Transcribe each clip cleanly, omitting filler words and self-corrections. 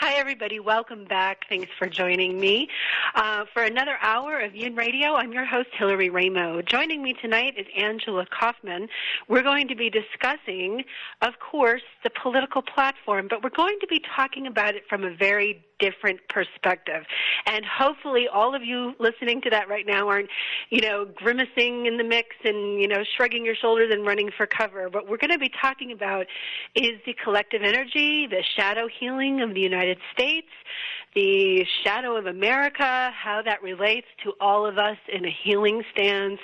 Hi, everybody. Welcome back. Thanks for joining me for another hour of Yun Radio. I'm your host, Hillary Raimo. Joining me tonight is Angela Kaufman. We're going to be discussing, of course, the political platform, but we're going to be talking about it from a very different perspective. And hopefully all of you listening to that right now aren't, grimacing in the mix and, shrugging your shoulders and running for cover. What we're going to be talking about is the collective energy, the shadow healing of the United States, the shadow of America, how that relates to all of us in a healing stance.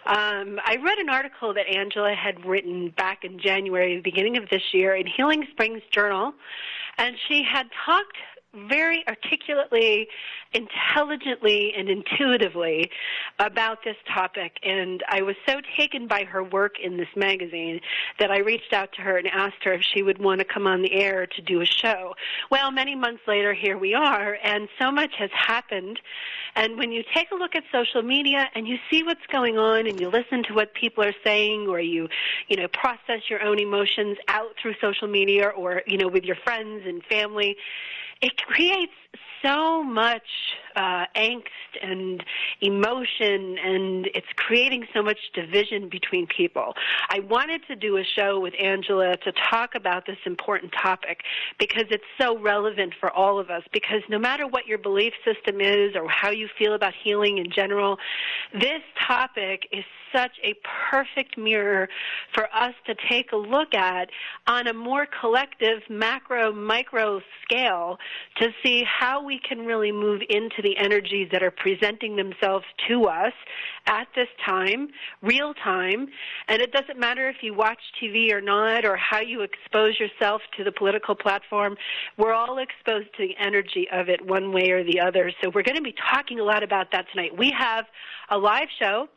I read an article that Angela had written back in January, the beginning of this year, in Healing Springs Journal, and she had talked very articulately, intelligently, and intuitively about this topic. And I was so taken by her work in this magazine that I reached out to her and asked her if she would want to come on the air to do a show. Well, many months later, here we are, and so much has happened. And when you take a look at social media and you see what's going on and you listen to what people are saying, or you process your own emotions out through social media or, with your friends and family, it creates so much angst and emotion, and it's creating so much division between people. I wanted to do a show with Angela to talk about this important topic because it's so relevant for all of us, because no matter what your belief system is or how you feel about healing in general, this topic is such a perfect mirror for us to take a look at on a more collective macro, micro scale to see how we can really move into the energies that are presenting themselves to us at this time, real time. And it doesn't matter if you watch TV or not, or how you expose yourself to the political platform. We're all exposed to the energy of it one way or the other. So we're going to be talking a lot about that tonight. We have a live show.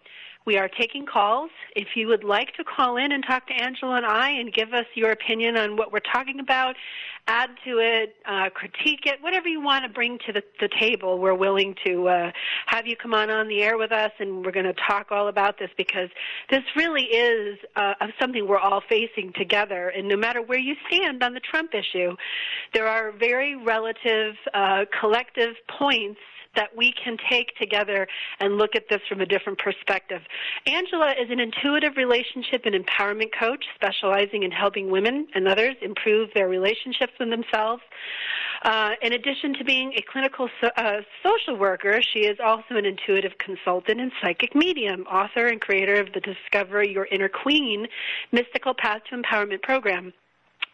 We are taking calls. If you would like to call in and talk to Angela and I and give us your opinion on what we're talking about, add to it, critique it, whatever you want to bring to the table, we're willing to have you come on the air with us, and we're going to talk all about this, because this really is something we're all facing together. And no matter where you stand on the Trump issue, there are very relative collective points that we can take together and look at this from a different perspective. Angela is an intuitive relationship and empowerment coach specializing in helping women and others improve their relationships with themselves. In addition to being a clinical social worker, she is also an intuitive consultant and psychic medium, author and creator of the Discover Your Inner Queen Mystical Path to Empowerment program.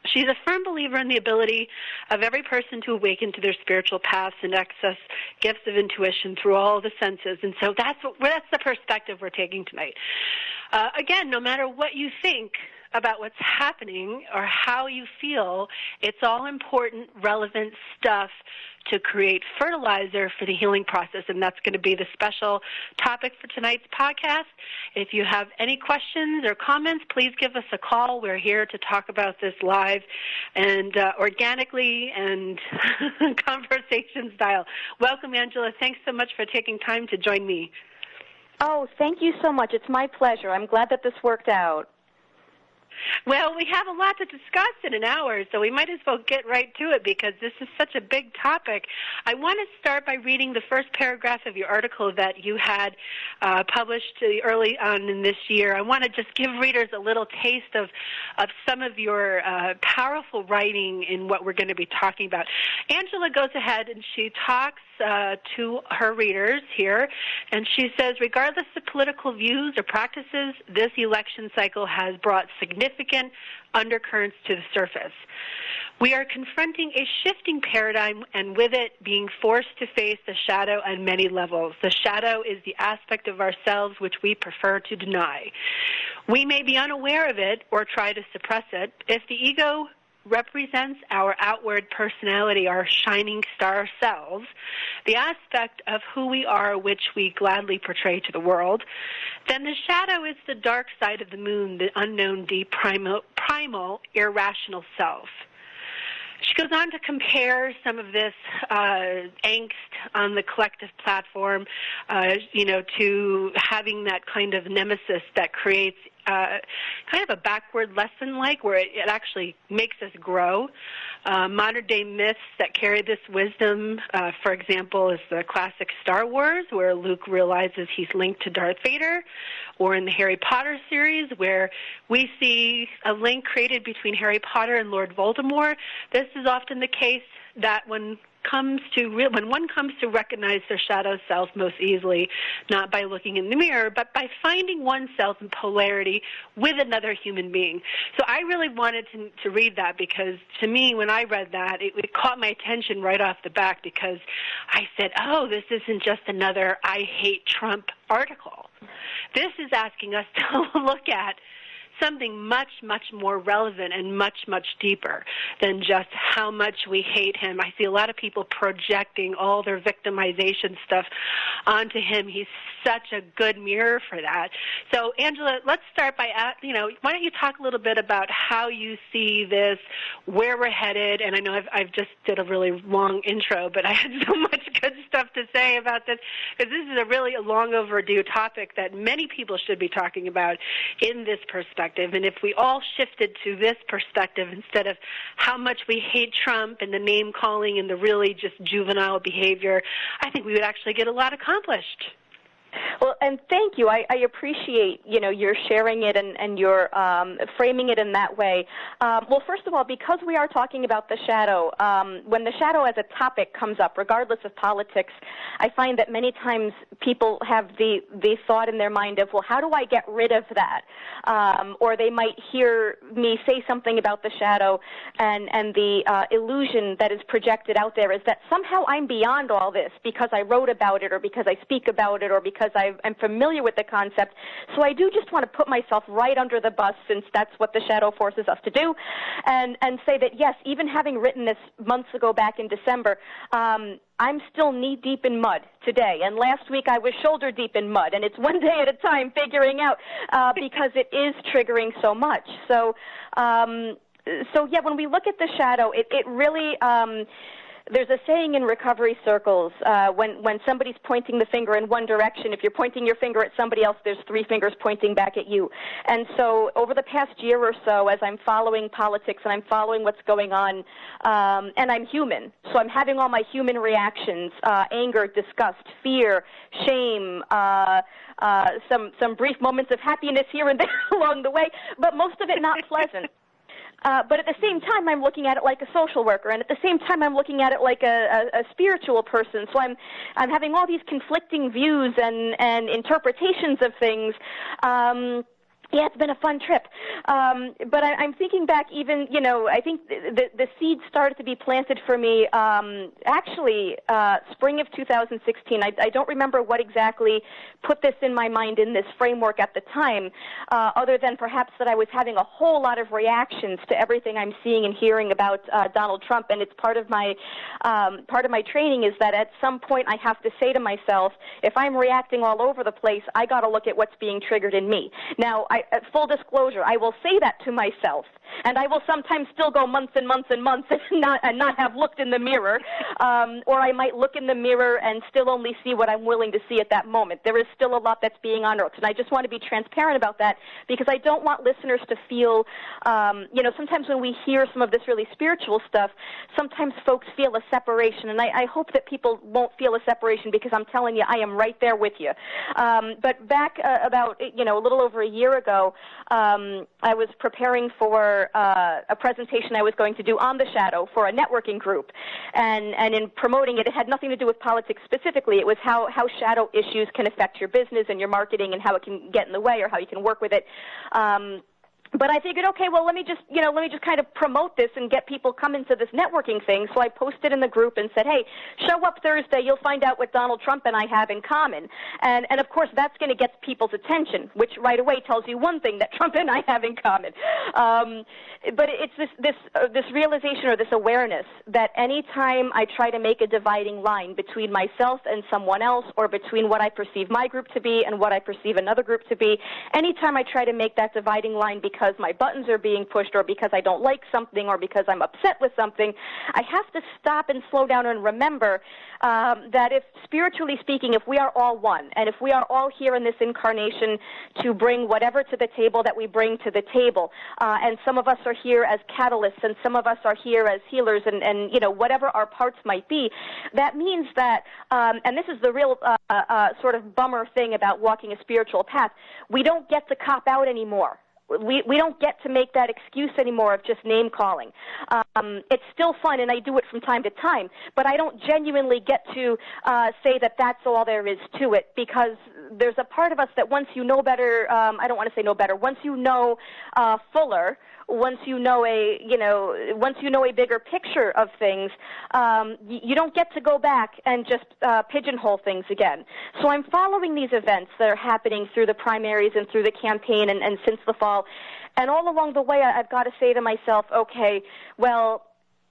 She's a firm believer in the ability of every person to awaken to their spiritual paths and access gifts of intuition through all the senses. And so that's the perspective we're taking tonight. Again, no matter what you think about what's happening or how you feel, it's all important, relevant stuff to create fertilizer for the healing process, and that's going to be the special topic for tonight's podcast. If you have any questions or comments, please give us a call. We're here to talk about this live and organically and conversation style. Welcome, Angela. Thanks so much for taking time to join me. Oh, thank you so much. It's my pleasure. I'm glad that this worked out. Well, we have a lot to discuss in an hour, so we might as well get right to it because this is such a big topic. I want to start by reading the first paragraph of your article that you had published early on in this year. I want to just give readers a little taste of some of your powerful writing in what we're going to be talking about. Angela goes ahead and she talks to her readers here, and she says, regardless of political views or practices, this election cycle has brought significant undercurrents to the surface. We are confronting a shifting paradigm, and with it being forced to face the shadow on many levels. The shadow is the aspect of ourselves which we prefer to deny. We may be unaware of it or try to suppress it. If the ego represents our outward personality, our shining star selves, the aspect of who we are which we gladly portray to the world, then the shadow is the dark side of the moon, the unknown, deep, primal, irrational self. She goes on to compare some of this angst on the collective platform, to having that kind of nemesis that creates kind of a backward lesson, where it actually makes us grow. Modern-day myths that carry this wisdom, for example, is the classic Star Wars, where Luke realizes he's linked to Darth Vader, or in the Harry Potter series, where we see a link created between Harry Potter and Lord Voldemort. This is often the case that when one comes to recognize their shadow self most easily, not by looking in the mirror, but by finding oneself in polarity with another human being. So I really wanted to read that, because to me, when I read that, it caught my attention right off the bat, because I said, oh, this isn't just another I hate Trump article. This is asking us to look at something much, much more relevant and much, much deeper than just how much we hate him. I see a lot of people projecting all their victimization stuff onto him. He's such a good mirror for that. So, Angela, let's start by, why don't you talk a little bit about how you see this, where we're headed, and I know I've just did a really long intro, but I had so much good stuff to say about this, because this is a really long overdue topic that many people should be talking about in this perspective. And if we all shifted to this perspective instead of how much we hate Trump and the name-calling and the really just juvenile behavior, I think we would actually get a lot accomplished. Well, and thank you. I appreciate, your sharing it and your framing it in that way. Well, first of all, because we are talking about the shadow, when the shadow as a topic comes up, regardless of politics, I find that many times people have the thought in their mind of, well, how do I get rid of that? Or they might hear me say something about the shadow, and the illusion that is projected out there is that somehow I'm beyond all this because I wrote about it, or because I speak about it, or because I'm familiar with the concept. So I do just want to put myself right under the bus, since that's what the shadow forces us to do, and say that, yes, even having written this months ago back in December, I'm still knee-deep in mud today. And last week I was shoulder-deep in mud, and it's one day at a time figuring out, because it is triggering so much. So yeah, when we look at the shadow, it really... there's a saying in recovery circles, when somebody's pointing the finger in one direction, if you're pointing your finger at somebody else, there's three fingers pointing back at you. And so over the past year or so, as I'm following politics and I'm following what's going on, and I'm human, so I'm having all my human reactions, anger, disgust, fear, shame, some brief moments of happiness here and there along the way, but most of it not pleasant. But at the same time, I'm looking at it like a social worker, and at the same time, I'm looking at it like a spiritual person. So I'm having all these conflicting views and interpretations of things. Yeah, it's been a fun trip. But I'm thinking back even, I think the seeds started to be planted for me actually spring of 2016. I don't remember what exactly put this in my mind in this framework at the time, other than perhaps that I was having a whole lot of reactions to everything I'm seeing and hearing about Donald Trump. And it's part of my training is that at some point I have to say to myself, if I'm reacting all over the place, I got to look at what's being triggered in me. Now, full disclosure, I will say that to myself, and I will sometimes still go months and months and months and not have looked in the mirror, or I might look in the mirror and still only see what I'm willing to see at that moment. There is still a lot that's being unearthed, and I just want to be transparent about that, because I don't want listeners to feel, sometimes when we hear some of this really spiritual stuff, sometimes folks feel a separation, and I hope that people won't feel a separation, because I'm telling you, I am right there with you. But back about, a little over a year ago, I was preparing for a presentation I was going to do on the shadow for a networking group, and in promoting it, it had nothing to do with politics specifically. It was how shadow issues can affect your business and your marketing, and how it can get in the way, or how you can work with it. But I figured, okay, well, let me just kind of promote this and get people coming to this networking thing. So I posted in the group and said, hey, show up Thursday. You'll find out what Donald Trump and I have in common. And of course, that's going to get people's attention, which right away tells you one thing, that Trump and I have in common. But it's this realization, or this awareness, that any time I try to make a dividing line between myself and someone else, or between what I perceive my group to be and what I perceive another group to be, anytime I try to make that dividing line because because my buttons are being pushed or because I don't like something or because I'm upset with something. I have to stop and slow down and remember that if, spiritually speaking, if we are all one, and if we are all here in this incarnation to bring whatever to the table that we bring to the table, and some of us are here as catalysts and some of us are here as healers and whatever our parts might be, that means that, and this is the real sort of bummer thing about walking a spiritual path, we don't get to cop out anymore. We don't get to make that excuse anymore of just name calling. It's still fun, and I do it from time to time, but I don't genuinely get to say that that's all there is to it, because there's a part of us that once you know better, I don't want to say know better, once you know fuller, once you know a bigger picture of things, you don't get to go back and just pigeonhole things again. So I'm following these events that are happening through the primaries and through the campaign and since the fall. And all along the way, I've got to say to myself, okay, well,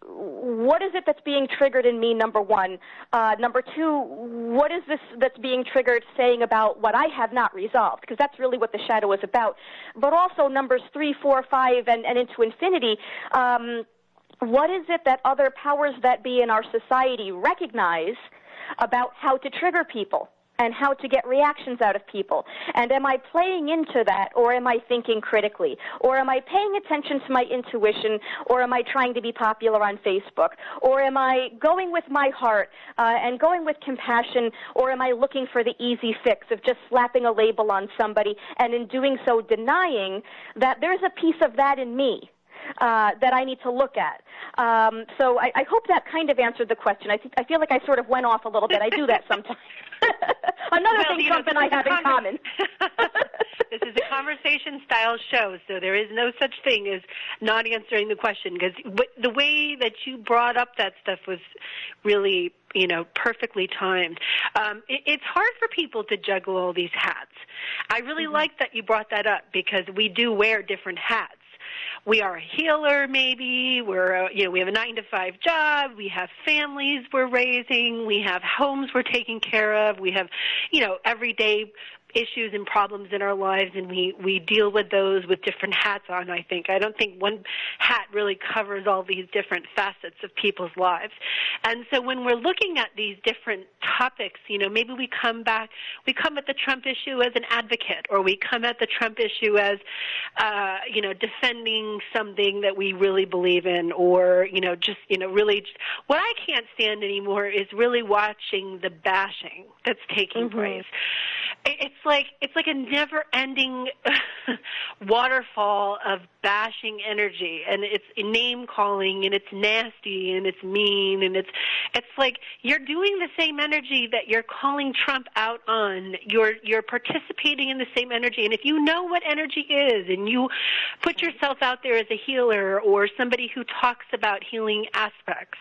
what is it that's being triggered in me, number one? Number two, what is this that's being triggered saying about what I have not resolved? Because that's really what the shadow is about. But also numbers 3, 4, 5, and into infinity, what is it that other powers that be in our society recognize about how to trigger people and how to get reactions out of people? And am I playing into that, or am I thinking critically? Or am I paying attention to my intuition, or am I trying to be popular on Facebook? Or am I going with my heart and going with compassion, or am I looking for the easy fix of just slapping a label on somebody and in doing so denying that there's a piece of that in me that I need to look at? So I hope that kind of answered the question. I feel like I sort of went off a little bit. I do that sometimes. Another thing Trump and I have in common. This is a conversation-style show, so there is no such thing as not answering the question, because the way that you brought up that stuff was really, perfectly timed. It's hard for people to juggle all these hats. I really like that you brought that up, because we do wear different hats. We are a healer, maybe. We have a 9-to-5 job. We have families we're raising. We have homes we're taking care of. We have, everyday issues and problems in our lives, and we deal with those with different hats on, I think. I don't think one hat really covers all these different facets of people's lives. And so when we're looking at these different topics, maybe we come at the Trump issue as an advocate, or we come at the Trump issue as, defending something that we really believe in, or, what I can't stand anymore is really watching the bashing that's taking place. It's like a never-ending waterfall of bashing energy, and it's name-calling, and it's nasty, and it's mean, and it's like you're doing the same energy that you're calling Trump out on. You're participating in the same energy, and if you know what energy is, and you put yourself out there as a healer or somebody who talks about healing aspects,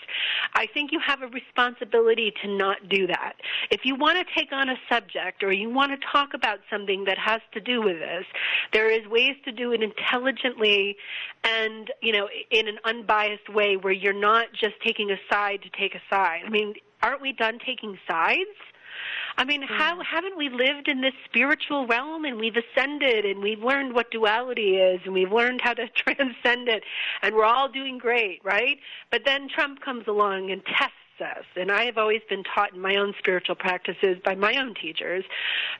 I think you have a responsibility to not do that. If you want to take on a subject, or you want to talk about something that has to do with this, there is ways to do it intelligently and, in an unbiased way where you're not just taking a side to take a side. I mean, aren't we done taking sides? I mean, how haven't we lived in this spiritual realm, and we've ascended, and we've learned what duality is, and we've learned how to transcend it, and we're all doing great, right? But then Trump comes along and tests us. And I have always been taught in my own spiritual practices by my own teachers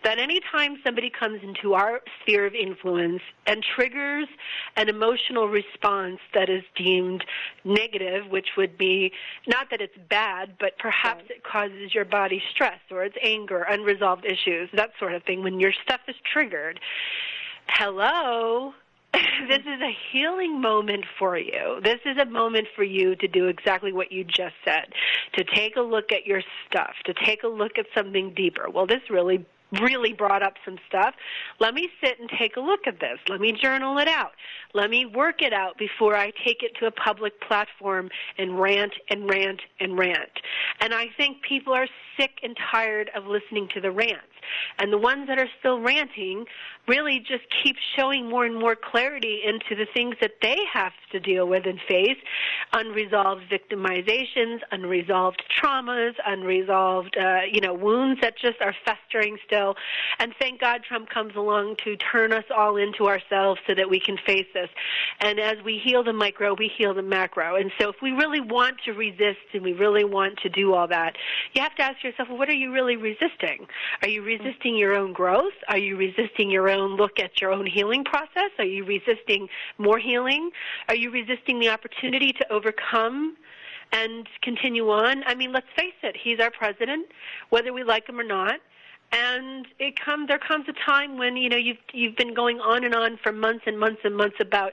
that any time somebody comes into our sphere of influence and triggers an emotional response that is deemed negative, which would be not that it's bad, but perhaps it causes your body stress, or it's anger, unresolved issues, that sort of thing. When your stuff is triggered, hello, this is a healing moment for you. This is a moment for you to do exactly what you just said, to take a look at your stuff, to take a look at something deeper. Well, this really brought up some stuff. Let me sit and take a look at this. Let me journal it out. Let me work it out before I take it to a public platform and rant and rant and rant. And I think people are sick and tired of listening to the rants. And the ones that are still ranting really just keep showing more and more clarity into the things that they have to deal with and face, unresolved victimizations, unresolved traumas, unresolved, wounds that just are festering still. And thank God Trump comes along to turn us all into ourselves so that we can face this. And as we heal the micro, we heal the macro. And so if we really want to resist and we really want to do all that, you have to ask yourself, well, what are you really resisting? Are you resisting your own growth? Are you resisting your own look at your own healing process? Are you resisting more healing? Are you resisting the opportunity to overcome and continue on? I mean, let's face it, he's our president, whether we like him or not. And there comes a time when, you've been going on and on for months and months and months about,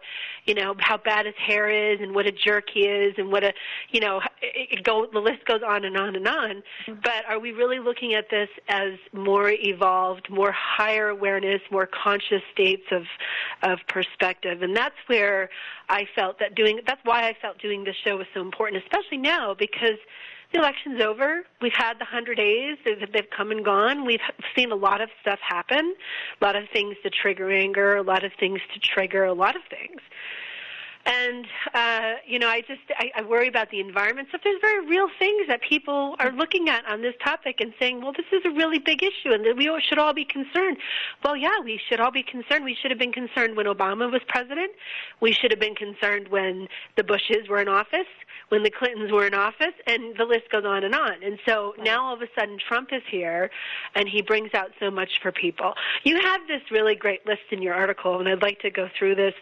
how bad his hair is and what a jerk he is and what the list goes on and on and on. But are we really looking at this as more evolved, more higher awareness, more conscious states of perspective? And that's where I felt that's why I felt doing this show was so important, especially now, because the election's over. We've had the 100 days. They've come and gone. We've seen a lot of stuff happen, a lot of things to trigger anger, a lot of things to trigger a lot of things. And, I worry about the environment. So there's very real things that people are looking at on this topic and saying, well, this is a really big issue and we should all be concerned. Well, yeah, we should all be concerned. We should have been concerned when Obama was president. We should have been concerned when the Bushes were in office, when the Clintons were in office, and the list goes on and on. And so now all of a sudden Trump is here, and he brings out so much for people. You have this really great list in your article, and I'd like to go through this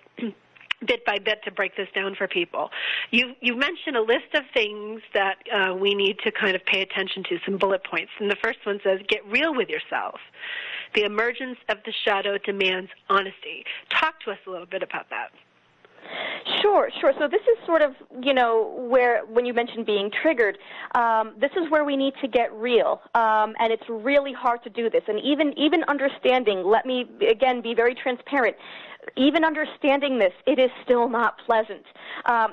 bit by bit to break this down for people. You mentioned a list of things that we need to kind of pay attention to, some bullet points. And the first one says, get real with yourself. The emergence of the shadow demands honesty. Talk to us a little bit about that. Sure. So this is sort of, where when you mentioned being triggered, this is where we need to get real, and it's really hard to do this. And even understanding, let me, again, be very transparent, even understanding this, it is still not pleasant.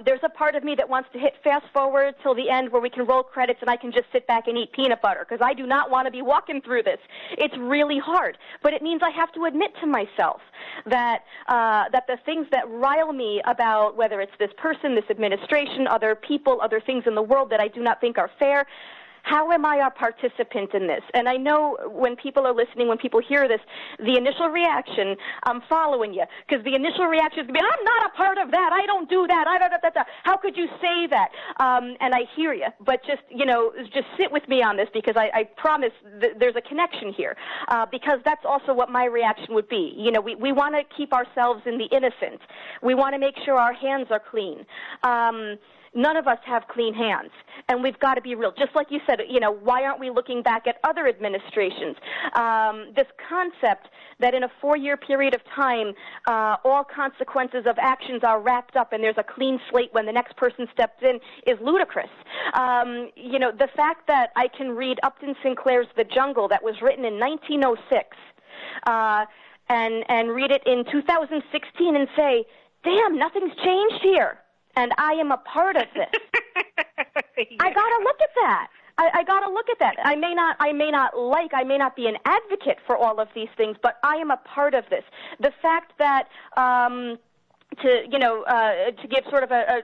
There's a part of me that wants to hit fast forward till the end where we can roll credits and I can just sit back and eat peanut butter, because I do not want to be walking through this. It's really hard, but it means I have to admit to myself that the things that rile me about whether it's this person, this administration, other people, other things in the world that I do not think are fair, how am I a participant in this? And I know when people are listening, when people hear this, the initial reaction, I'm following you, because the initial reaction is going to be, I'm not a part of that, I don't do that, how could you say that? And I hear you, but just sit with me on this, because I promise there's a connection here, because that's also what my reaction would be. We want to keep ourselves in the innocent. We want to make sure our hands are clean. None of us have clean hands, and we've got to be real. Just like you said, why aren't we looking back at other administrations? This concept that in a 4-year period of time, all consequences of actions are wrapped up and there's a clean slate when the next person steps in is ludicrous. The fact that I can read Upton Sinclair's The Jungle that was written in 1906 and read it in 2016 and say, damn, nothing's changed here. And I am a part of this. Yeah. I got to look at that. I got to look at that. I may not be an advocate for all of these things, but I am a part of this. The fact that to give sort of a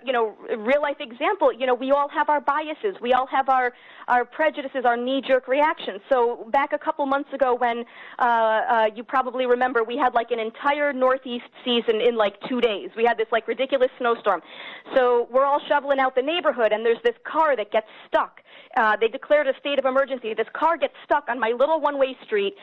real life example, we all have our biases, we all have our prejudices, our knee-jerk reactions. So back a couple months ago when you probably remember, we had like an entire Northeast season in like 2 days. We had this like ridiculous snowstorm. So we're all shoveling out the neighborhood, and there's this car that gets stuck. They declared a state of emergency. This car gets stuck on my little one-way street.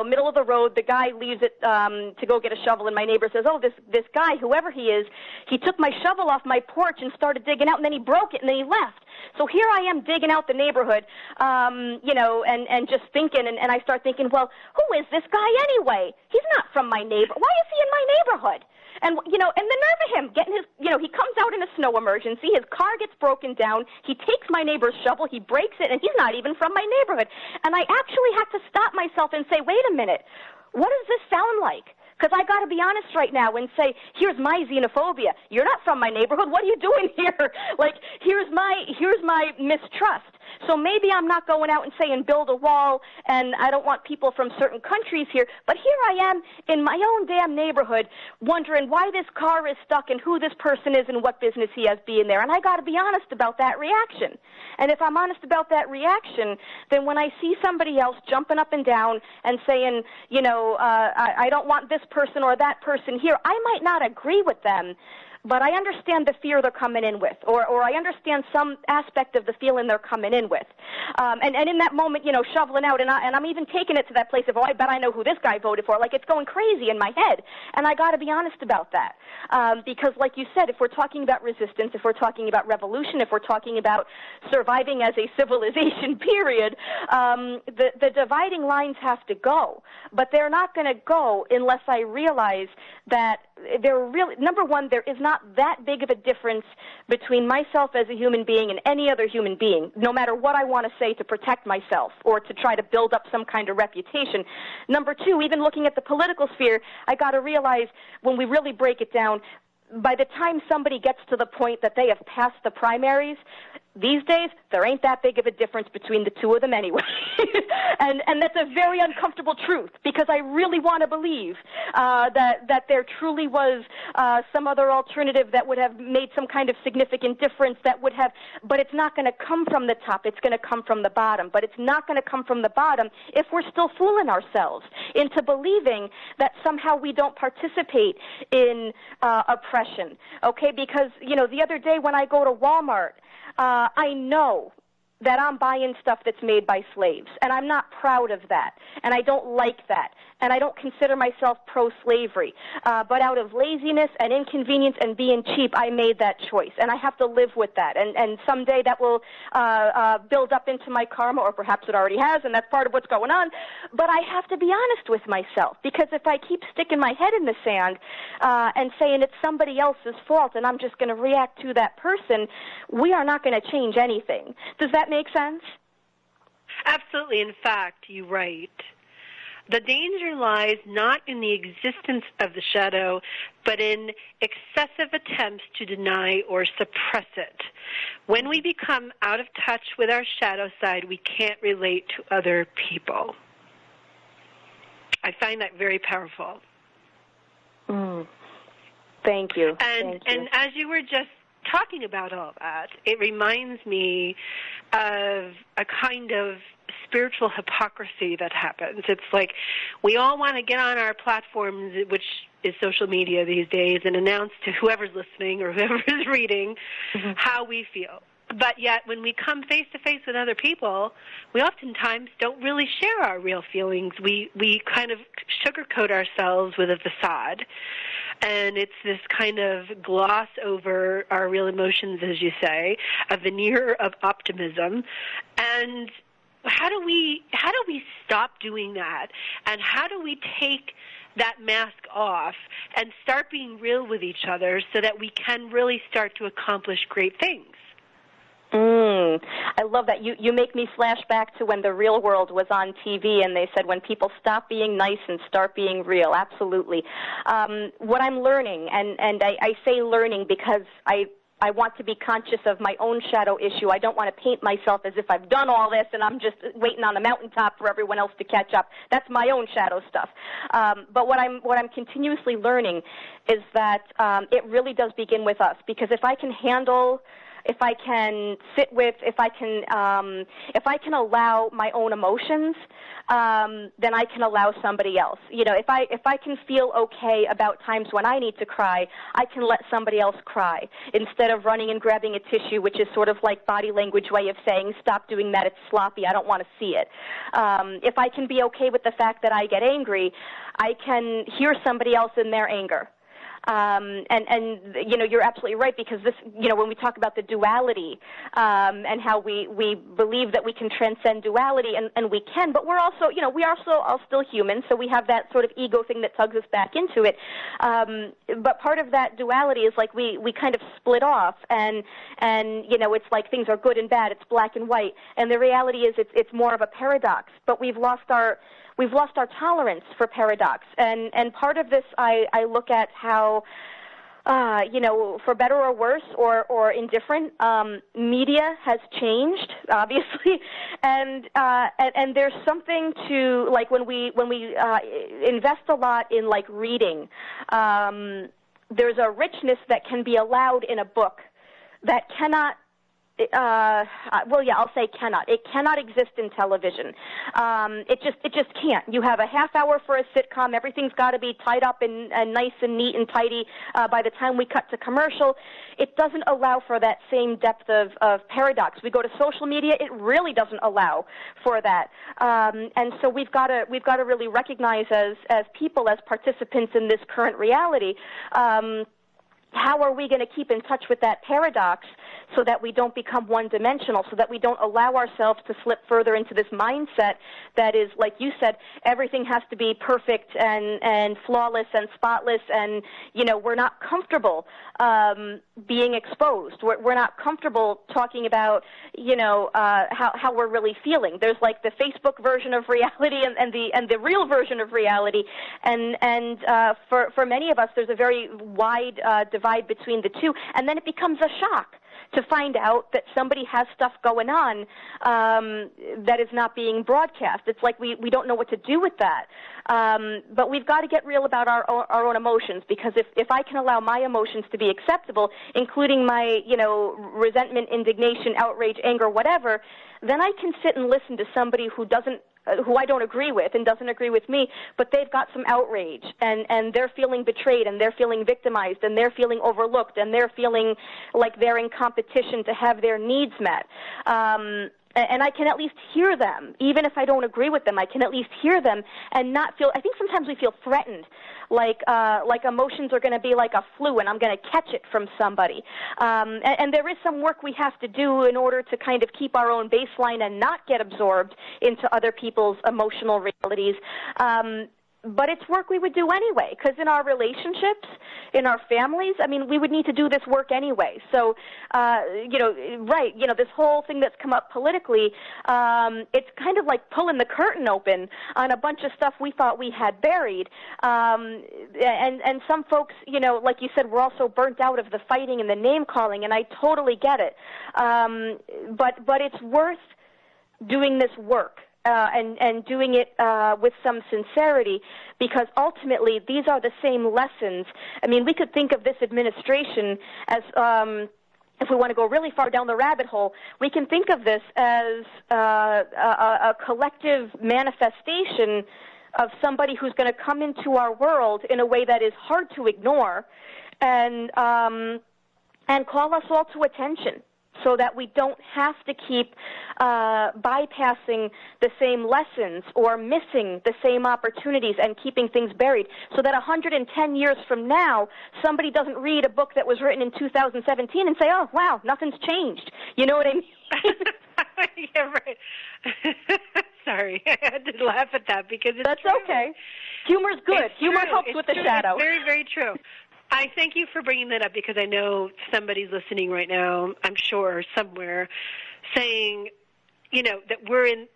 Middle of the road, the guy leaves it to go get a shovel, and my neighbor says, oh, this guy, whoever he is, he took my shovel off my porch and started digging out, and then he broke it, and then he left. So here I am digging out the neighborhood, and just thinking, and I start thinking, well, who is this guy anyway? He's not from my neighbor. Why is he in my neighborhood? And, and the nerve of him getting his, he comes out in a snow emergency, his car gets broken down, he takes my neighbor's shovel, he breaks it, and he's not even from my neighborhood. And I actually had to stop myself and say, wait a minute, what does this sound like? Because I got to be honest right now and say, here's my xenophobia. You're not from my neighborhood. What are you doing here? Like, here's my mistrust. So maybe I'm not going out and saying build a wall, and I don't want people from certain countries here, but here I am in my own damn neighborhood wondering why this car is stuck and who this person is and what business he has being there. And I got to be honest about that reaction. And if I'm honest about that reaction, then when I see somebody else jumping up and down and saying, I don't want this person or that person here, I might not agree with them, but I understand the fear they're coming in with, or I understand some aspect of the feeling they're coming in with. And in that moment, shoveling out, and I'm even taking it to that place of, I bet I know who this guy voted for. Like, it's going crazy in my head. And I got to be honest about that. Because like you said, if we're talking about resistance, if we're talking about revolution, if we're talking about surviving as a civilization, period, the dividing lines have to go. But they're not going to go unless I realize that number one, there is not that big of a difference between myself as a human being and any other human being, no matter what I want to say to protect myself or to try to build up some kind of reputation. Number two, even looking at the political sphere, I got to realize when we really break it down, by the time somebody gets to the point that they have passed the primaries, these days, there ain't that big of a difference between the two of them anyway. and that's a very uncomfortable truth, because I really want to believe that there truly was some other alternative that would have made some kind of significant difference, but it's not going to come from the top. It's going to come from the bottom. But it's not going to come from the bottom if we're still fooling ourselves into believing that somehow we don't participate in oppression, okay? Because, the other day when I go to Walmart, I know that I'm buying stuff that's made by slaves, and I'm not proud of that, and I don't like that, and I don't consider myself pro-slavery. But out of laziness and inconvenience and being cheap, I made that choice, and I have to live with that. And someday that will build up into my karma, or perhaps it already has, and that's part of what's going on. But I have to be honest with myself, because if I keep sticking my head in the sand and saying it's somebody else's fault and I'm just going to react to that person, we are not going to change anything. Does that make sense? Absolutely. In fact, you're right. The danger lies not in the existence of the shadow, but in excessive attempts to deny or suppress it. When we become out of touch with our shadow side, we can't relate to other people. I find that very powerful. Thank you. And as you were just talking about all that, it reminds me of a kind of spiritual hypocrisy that happens. It's like we all want to get on our platforms, which is social media these days, and announce to whoever's listening or whoever's reading how we feel. But yet when we come face-to-face with other people, we oftentimes don't really share our real feelings. We kind of sugarcoat ourselves with a facade. And it's this kind of gloss over our real emotions, as you say, a veneer of optimism. And how do we stop doing that? And how do we take that mask off and start being real with each other so that we can really start to accomplish great things? I love that. You make me flash back to when The Real World was on TV, and they said when people stop being nice and start being real. Absolutely. What I'm learning, and I say learning because I want to be conscious of my own shadow issue. I don't want to paint myself as if I've done all this and I'm just waiting on the mountaintop for everyone else to catch up. That's my own shadow stuff. But what I'm continuously learning is that it really does begin with us, because if I can handle, if I can sit with, if I can allow my own emotions, then I can allow somebody else. If I can feel okay about times when I need to cry, I can let somebody else cry instead of running and grabbing a tissue, which is sort of like body language way of saying, stop doing that, it's sloppy, I don't want to see it. If I can be okay with the fact that I get angry, I can hear somebody else in their anger. And you're absolutely right, because this, when we talk about the duality, and how we believe that we can transcend duality, and we can, but we're also, we are all still human, so we have that sort of ego thing that tugs us back into it. But part of that duality is like we kind of split off, and it's like things are good and bad, it's black and white, and the reality is it's more of a paradox, but we've lost our tolerance for paradox. And part of this, I look at how for better or worse or indifferent, media has changed, obviously, and there's something to, like, when we invest a lot in, like, reading, there's a richness that can be allowed in a book that cannot. I'll say cannot. It cannot exist in television. It just can't. You have a half hour for a sitcom. Everything's got to be tied up and nice and neat and tidy by the time we cut to commercial. It doesn't allow for that same depth of paradox. We go to social media. It really doesn't allow for that. And so we've got to really recognize as people, as participants in this current reality, how are we going to keep in touch with that paradox so that we don't become one-dimensional, so that we don't allow ourselves to slip further into this mindset that is, like you said, everything has to be perfect and flawless and spotless, and, we're not comfortable being exposed. We're not comfortable talking about, how we're really feeling. There's, like, the Facebook version of reality and the real version of reality, and for many of us, there's a very wide divide between the two, and then it becomes a shock to find out that somebody has stuff going on that is not being broadcast. It's like we don't know what to do with that. But we've got to get real about our own emotions, because if I can allow my emotions to be acceptable, including my, resentment, indignation, outrage, anger, whatever, then I can sit and listen to somebody who I don't agree with and doesn't agree with me, but they've got some outrage, and they're feeling betrayed, and they're feeling victimized, and they're feeling overlooked, and they're feeling like they're in competition to have their needs met. And I can at least hear them. Even if I don't agree with them, I can at least hear them and not feel, I think sometimes we feel threatened, like emotions are going to be like a flu and I'm going to catch it from somebody. And there is some work we have to do in order to kind of keep our own baseline and not get absorbed into other people's emotional realities. But it's work we would do anyway, because in our relationships, in our families, we would need to do this work anyway. So, this whole thing that's come up politically, it's kind of like pulling the curtain open on a bunch of stuff we thought we had buried. And some folks, like you said, were also burnt out of the fighting and the name-calling, and I totally get it. But it's worth doing this work. And doing it with some sincerity, because ultimately these are the same lessons. We could think of this administration as, if we want to go really far down the rabbit hole, we can think of this as a collective manifestation of somebody who's going to come into our world in a way that is hard to ignore and call us all to attention, so that we don't have to keep bypassing the same lessons or missing the same opportunities and keeping things buried, so that 110 years from now, somebody doesn't read a book that was written in 2017 and say, oh, wow, nothing's changed. You know what I mean? Yeah, right. Sorry, I had to laugh at that because it's That's true. Okay. Humor's good. It's Humor true. helps It's with the true. shadow. It's very, very true. I thank you for bringing that up, because I know somebody's listening right now, I'm sure, somewhere, saying, that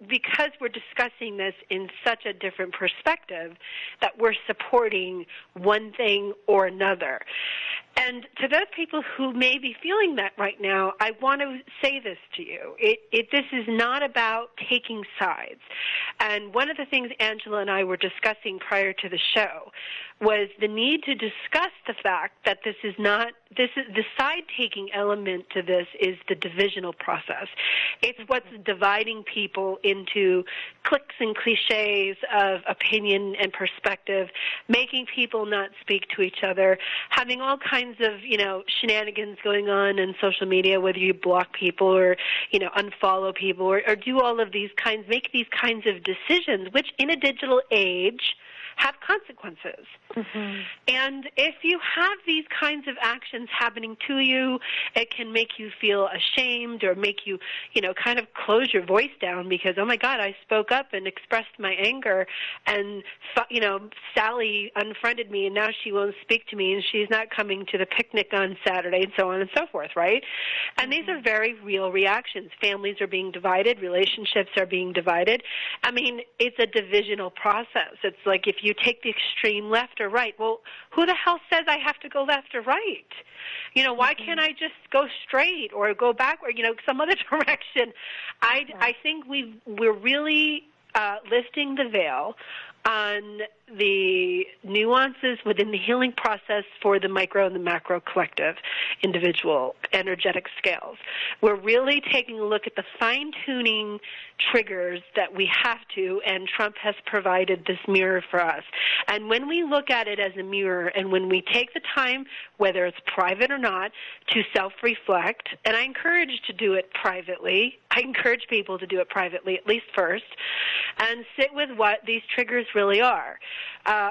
because we're discussing this in such a different perspective, that we're supporting one thing or another. And to those people who may be feeling that right now, I want to say this to you. This is not about taking sides. And one of the things Angela and I were discussing prior to the show was the need to discuss the fact that the side-taking element to this is the divisional process. It's what's dividing people into cliques and cliches of opinion and perspective, making people not speak to each other, having all kinds of, shenanigans going on social media, whether you block people or, unfollow people or do all of these kinds, make these kinds of decisions, which in a digital age have consequences. Mm-hmm. And if you have these kinds of actions happening to you, it can make you feel ashamed or make you, kind of close your voice down because, oh my God, I spoke up and expressed my anger and, Sally unfriended me and now she won't speak to me and she's not coming to the picnic on Saturday and so on and so forth, right? And these are very real reactions. Families are being divided. Relationships are being divided. It's a divisional process. It's like if you you take the extreme left or right. Well, who the hell says I have to go left or right? Why can't I just go straight or go backward, some other direction? I think we're really lifting the veil on the nuances within the healing process for the micro and the macro collective individual energetic scales. We're really taking a look at the fine-tuning triggers that we have to, and Trump has provided this mirror for us. And when we look at it as a mirror, and when we take the time, whether it's private or not, to self-reflect, and I encourage to do it privately. I encourage people to do it privately, at least first, and sit with what these triggers really are.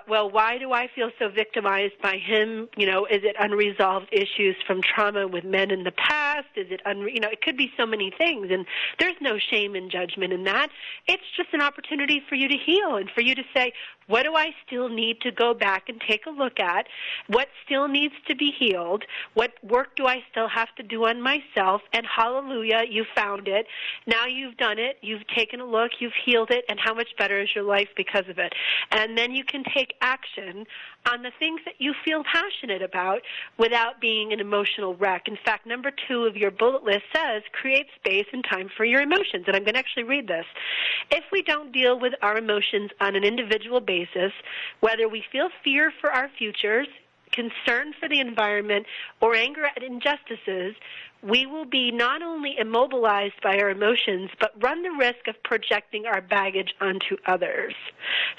Well, why do I feel so victimized by him? Is it unresolved issues from trauma with men in the past? Is it, it could be so many things, and there's no shame and judgment in that. It's just an opportunity for you to heal and for you to say, what do I still need to go back and take a look at? What still needs to be healed? What work do I still have to do on myself? And hallelujah, you found it. Now you've done it. You've taken a look. You've healed it. And how much better is your life because of it? And then you can take action on the things that you feel passionate about without being an emotional wreck. In fact, number 2 of your bullet list says, create space and time for your emotions. And I'm going to actually read this. If we don't deal with our emotions on an individual basis, whether we feel fear for our futures, concern for the environment, or anger at injustices, we will be not only immobilized by our emotions, but run the risk of projecting our baggage onto others.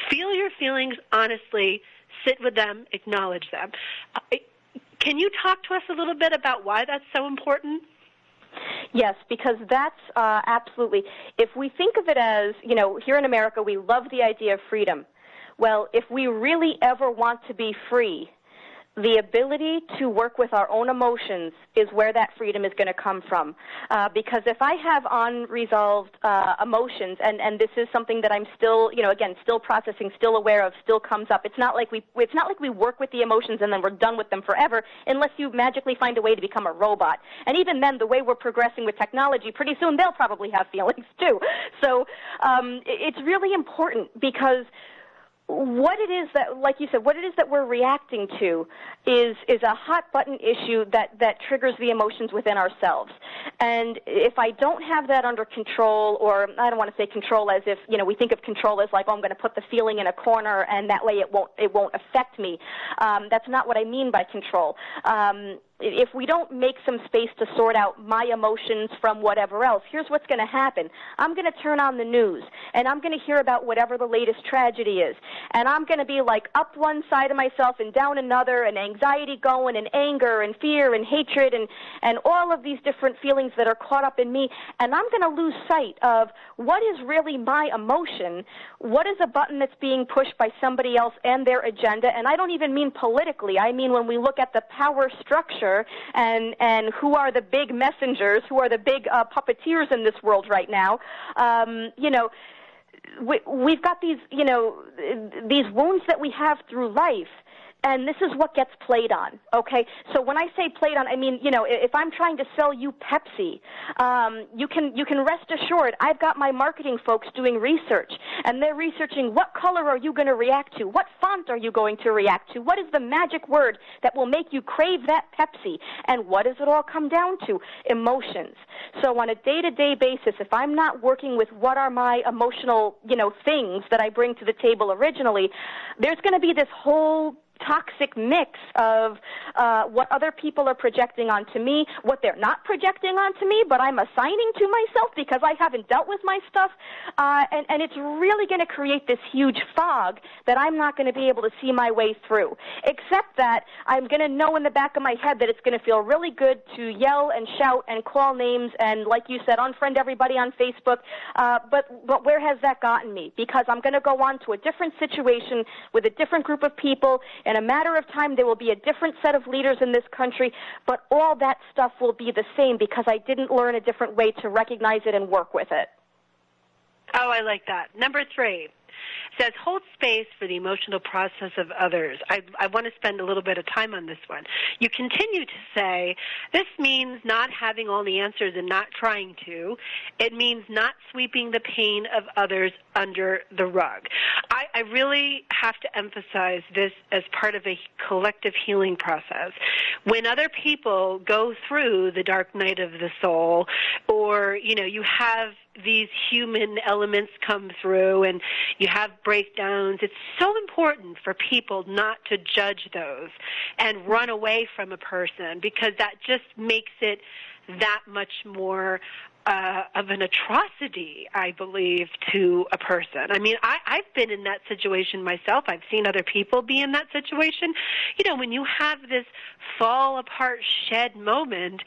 Feel your feelings honestly, sit with them, acknowledge them. Can you talk to us a little bit about why that's so important? Yes, because that's absolutely. If we think of it as, here in America, we love the idea of freedom. Well, if we really ever want to be free, the ability to work with our own emotions is where that freedom is going to come from. Because if I have unresolved emotions, and this is something that I'm still, still processing, still aware of, still comes up. It's not like we work with the emotions and then we're done with them forever, unless you magically find a way to become a robot. And even then, the way we're progressing with technology, pretty soon they'll probably have feelings too. So it's really important because what it is that, like you said, what it is that we're reacting to is a hot button issue that triggers the emotions within ourselves. And if I don't have that under control, or I don't want to say control as if, we think of control as like, oh, I'm going to put the feeling in a corner and that way it won't affect me. That's not what I mean by control. If we don't make some space to sort out my emotions from whatever else, here's what's going to happen. I'm going to turn on the news, and I'm going to hear about whatever the latest tragedy is. And I'm going to be like up one side of myself and down another, and anxiety going, and anger, and fear, and hatred, and all of these different feelings that are caught up in me. And I'm going to lose sight of what is really my emotion, what is a button that's being pushed by somebody else and their agenda. And I don't even mean politically. I mean when we look at the power structure and who are the big messengers, who are the big puppeteers in this world right now. We've got these wounds that we have through life. And this is what gets played on, okay? So when I say played on, I mean, if I'm trying to sell you Pepsi, you can rest assured I've got my marketing folks doing research, and they're researching what color are you going to react to, what font are you going to react to, what is the magic word that will make you crave that Pepsi, and what does it all come down to? Emotions. So on a day-to-day basis, if I'm not working with what are my emotional, things that I bring to the table originally, there's going to be this whole toxic mix of what other people are projecting onto me, what they're not projecting onto me, but I'm assigning to myself because I haven't dealt with my stuff, and it's really going to create this huge fog that I'm not going to be able to see my way through, except that I'm going to know in the back of my head that it's going to feel really good to yell and shout and call names and, like you said, unfriend everybody on Facebook, but where has that gotten me? Because I'm going to go on to a different situation with a different group of people. In a matter of time, there will be a different set of leaders in this country, but all that stuff will be the same because I didn't learn a different way to recognize it and work with it. Oh, I like that. Number 3 says, hold space for the emotional process of others. I want to spend a little bit of time on this one. You continue to say, this means not having all the answers and not trying to. It means not sweeping the pain of others under the rug. I really have to emphasize this as part of a collective healing process. When other people go through the dark night of the soul, or, you have these human elements come through and you have breakdowns, it's so important for people not to judge those and run away from a person, because that just makes it that much more of an atrocity, I believe, to a person. I mean, I've been in that situation myself. I've seen other people be in that situation. When you have this fall apart, shed moment,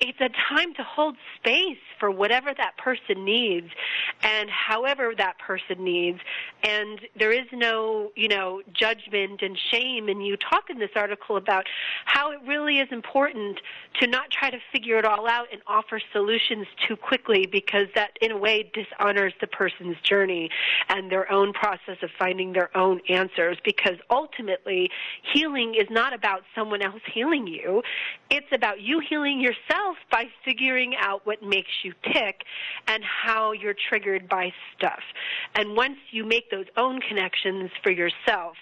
it's a time to hold space for whatever that person needs and however that person needs. And there is no, judgment and shame. And you talk in this article about how it really is important to not try to figure it all out and offer solutions too quickly, because that, in a way, dishonors the person's journey and their own process of finding their own answers. Because ultimately, healing is not about someone else healing you. It's about you healing yourself by figuring out what makes you tick and how you're triggered by stuff. And once you make those own connections for yourself,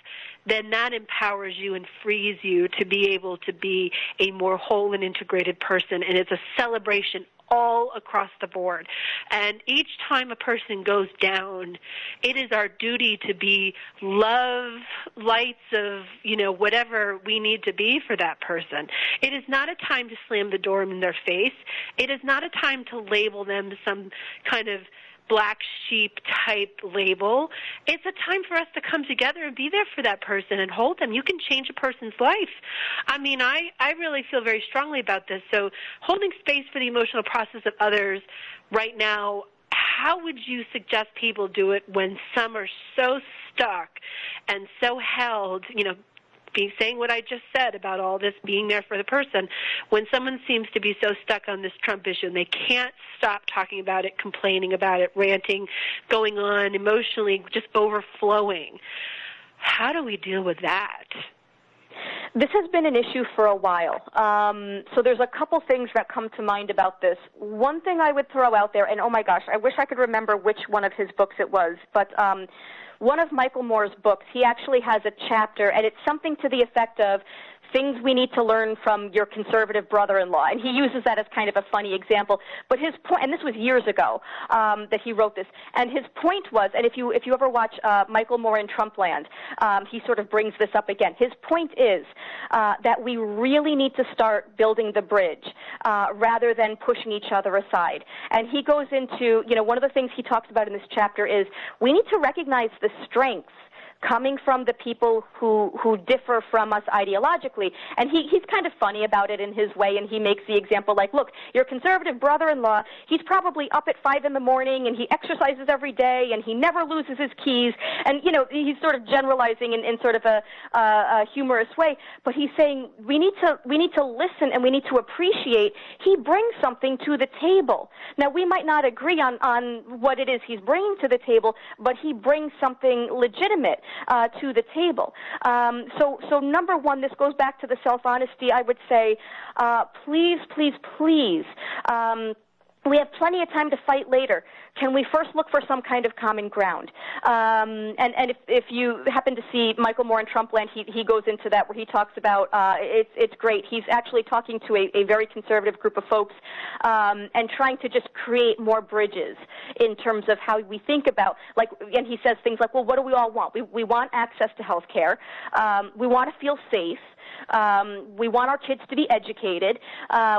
then that empowers you and frees you to be able to be a more whole and integrated person. And it's a celebration all across the board. And each time a person goes down, it is our duty to be love lights of, whatever we need to be for that person. It is not a time to slam the door in their face. It is not a time to label them some kind of black sheep type label. It's a time for us to come together and be there for that person and hold them. You can change a person's life. I mean, I really feel very strongly about this. So holding space for the emotional process of others right now, how would you suggest people do it when some are so stuck and so held, saying what I just said about all this being there for the person, when someone seems to be so stuck on this Trump issue and they can't stop talking about it, complaining about it, ranting, going on, emotionally just overflowing. How do we deal with that? This has been an issue for a while. So there's a couple things that come to mind about this. One thing I would throw out there, and oh my gosh, I wish I could remember which one of his books it was, but one of Michael Moore's books, he actually has a chapter, and it's something to the effect of things we need to learn from your conservative brother-in-law. And he uses that as kind of a funny example. But his point, and this was years ago that he wrote this, and his point was, and if you ever watch Michael Moore in Trumpland, he sort of brings this up again. His point is that we really need to start building the bridge rather than pushing each other aside. And he goes into, one of the things he talks about in this chapter is we need to recognize the strengths coming from the people who differ from us ideologically. And he's kind of funny about it in his way, and he makes the example like, look, your conservative brother-in-law, he's probably up at 5 in the morning, and he exercises every day, and he never loses his keys. And, he's sort of generalizing in sort of a humorous way, but he's saying we need to listen and we need to appreciate he brings something to the table. Now, we might not agree on what it is he's bringing to the table, but he brings something legitimate to the table. So number one, this goes back to the self-honesty. I would say, please, please, please, we have plenty of time to fight later. Can we first look for some kind of common ground? And if you happen to see Michael Moore in Trumpland, he goes into that where he talks about it's great. He's actually talking to a very conservative group of folks and trying to just create more bridges in terms of how we think about, and he says things like, well, what do we all want? We want access to health care. We want to feel safe. We want our kids to be educated.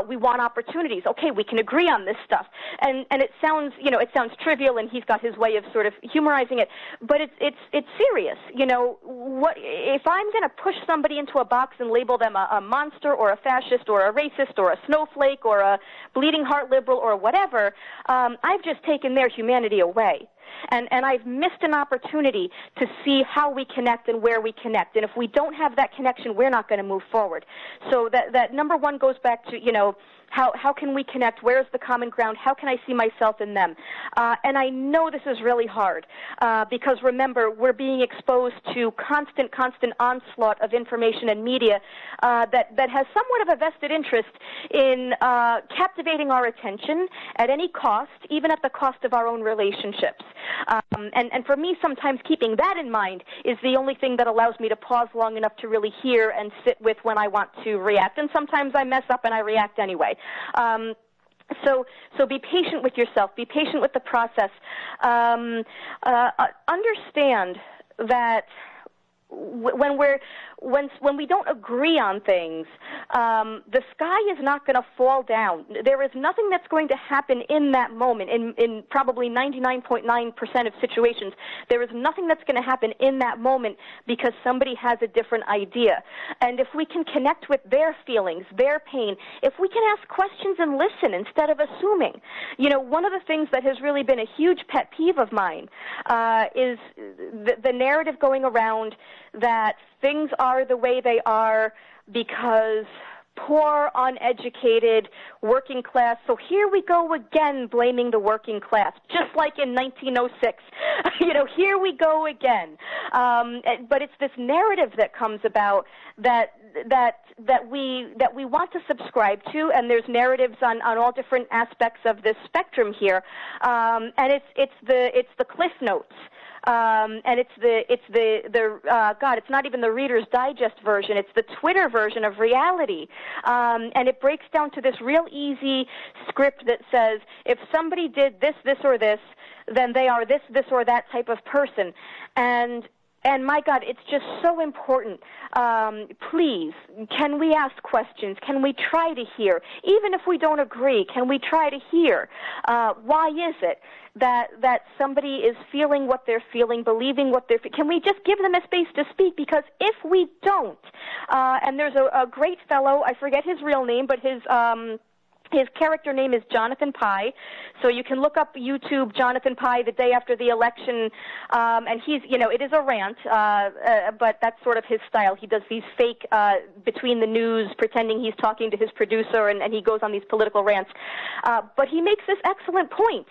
We want opportunities. Okay, we can agree on this stuff. And it sounds, it sounds trivial, and he's got his way of sort of humorizing it, but it's serious. What if I'm going to push somebody into a box and label them a monster or a fascist or a racist or a snowflake or a bleeding heart liberal or whatever, I've just taken their humanity away. And I've missed an opportunity to see how we connect and where we connect. And if we don't have that connection, we're not going to move forward. So that number one goes back to, How can we connect? Where's the common ground? How can I see myself in them? And I know this is really hard because, remember, we're being exposed to constant onslaught of information and media that has somewhat of a vested interest in captivating our attention at any cost, even at the cost of our own relationships. And for me, sometimes keeping that in mind is the only thing that allows me to pause long enough to really hear and sit with when I want to react. And sometimes I mess up and I react anyway. So be patient with yourself. Be patient with the process. Understand that when we don't agree on things, the sky is not going to fall down. There is nothing that's going to happen in that moment. In probably 99.9% of situations, there is nothing that's going to happen in that moment because somebody has a different idea. And if we can connect with their feelings, their pain, if we can ask questions and listen instead of assuming. One of the things that has really been a huge pet peeve of mine is the narrative going around that things are the way they are because poor, uneducated, working class. So here we go again blaming the working class, just like in 1906. Here we go again. But it's this narrative that comes about that we want to subscribe to, and there's narratives on all different aspects of this spectrum here. And it's the Cliff Notes. And it's not even the Reader's Digest version. It's the Twitter version of reality. And it breaks down to this real easy script that says, if somebody did this, or this, then they are this, or that type of person. And my God, it's just so important. Please, can we ask questions? Can we try to hear? Even if we don't agree, can we try to hear? Why is it that somebody is feeling what they're feeling, believing what they're feeling? Can we just give them a space to speak? Because if we don't, and there's a great fellow, I forget his real name, but his character name is Jonathan Pye, so you can look up YouTube Jonathan Pye the day after the election, and he's, it is a rant, but that's sort of his style. He does these fake, between the news, pretending he's talking to his producer, and he goes on these political rants. But he makes this excellent point.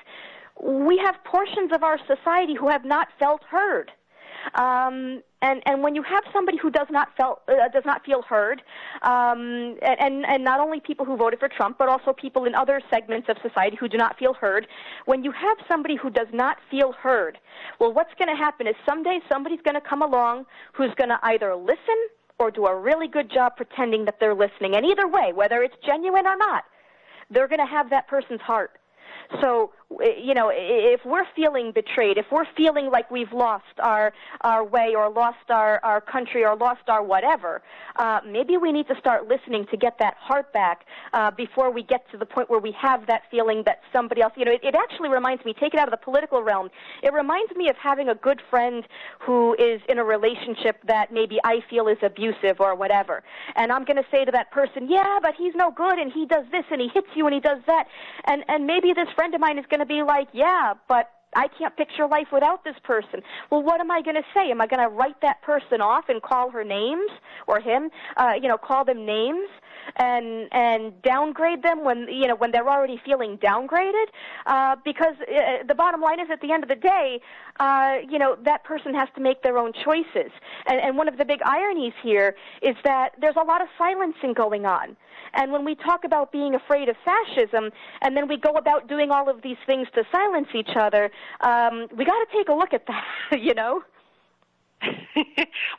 We have portions of our society who have not felt heard. And when you have somebody who does not feel heard, and not only people who voted for Trump, but also people in other segments of society who do not feel heard, when you have somebody who does not feel heard, well, what's going to happen is someday somebody's going to come along who's going to either listen or do a really good job pretending that they're listening. And either way, whether it's genuine or not, they're going to have that person's heart. So, if we're feeling betrayed, if we're feeling like we've lost our way or lost our country or lost our whatever, maybe we need to start listening to get that heart back before we get to the point where we have that feeling that somebody else, it actually reminds me, take it out of the political realm, it reminds me of having a good friend who is in a relationship that maybe I feel is abusive or whatever. And I'm going to say to that person, yeah, but he's no good and he does this and he hits you and he does that. And maybe this friend of mine is going to be like, yeah, but I can't picture life without this person. Well, what am I going to say? Am I going to write that person off and call her names or him, call them names and downgrade them when they're already feeling downgraded? Because the bottom line is, at the end of the day, that person has to make their own choices. And one of the big ironies here is that there's a lot of silencing going on. And when we talk about being afraid of fascism, and then we go about doing all of these things to silence each other, we got to take a look at that,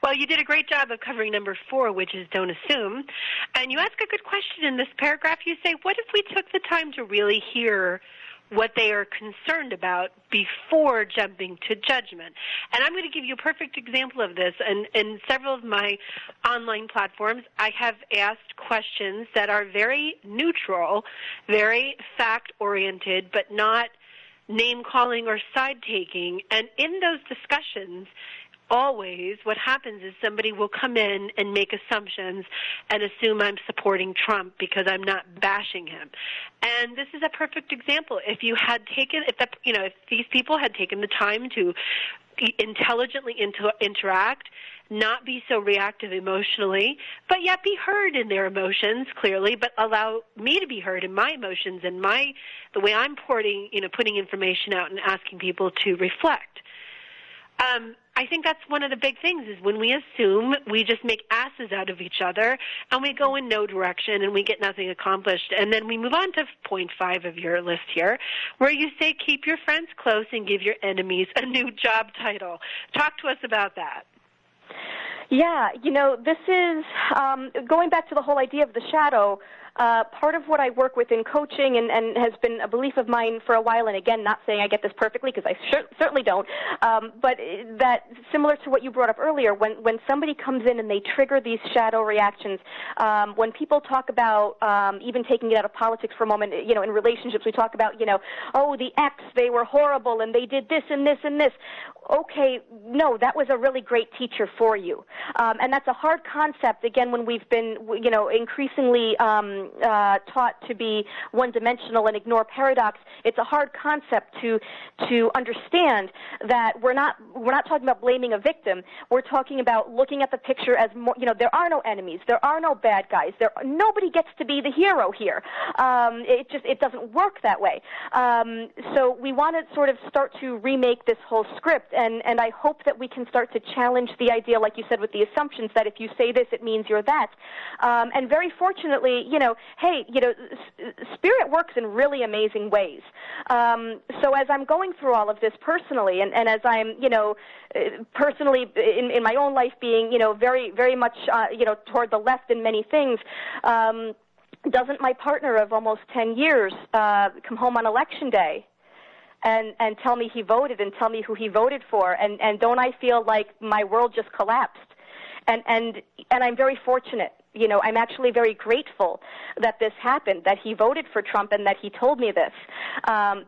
Well, you did a great job of covering number 4, which is don't assume. And you ask a good question in this paragraph. You say, what if we took the time to really hear what they are concerned about before jumping to judgment? And I'm going to give you a perfect example of this. And in several of my online platforms, I have asked questions that are very neutral, very fact-oriented, but not name-calling or side-taking. And in those discussions, always what happens is somebody will come in and make assumptions and assume I'm supporting Trump because I'm not bashing him. And this is a perfect example. If these people had taken the time to intelligently interact, not be so reactive emotionally, but yet be heard in their emotions clearly, but allow me to be heard in my emotions and the way I'm putting information out and asking people to reflect. I think that's one of the big things is when we assume, we just make asses out of each other and we go in no direction and we get nothing accomplished. And then we move on to point 5 of your list here, where you say keep your friends close and give your enemies a new job title. Talk to us about that. Yeah, this is going back to the whole idea of the shadow. Part of what I work with in coaching and has been a belief of mine for a while, and again, not saying I get this perfectly because I certainly don't, but that similar to what you brought up earlier, when somebody comes in and they trigger these shadow reactions, when people talk about even taking it out of politics for a moment, in relationships, we talk about, oh, the ex, they were horrible and they did this and this and this. Okay, no, that was a really great teacher for you. And that's a hard concept, again, when we've been, increasingly taught to be one-dimensional and ignore paradox. It's a hard concept to understand that we're not talking about blaming a victim. We're talking about looking at the picture as more, there are no enemies. There are no bad guys. Nobody gets to be the hero here. It doesn't work that way. So we want to sort of start to remake this whole script, and I hope that we can start to challenge the idea, like you said, with the assumptions that if you say this, it means you're that. And very fortunately, spirit works in really amazing ways. So as I'm going through all of this personally, and as I'm, personally in my own life being, very, very much, toward the left in many things, doesn't my partner of almost 10 years come home on Election Day and tell me he voted and tell me who he voted for, and don't I feel like my world just collapsed? And I'm very fortunate. I'm actually very grateful that this happened, that he voted for Trump and that he told me this,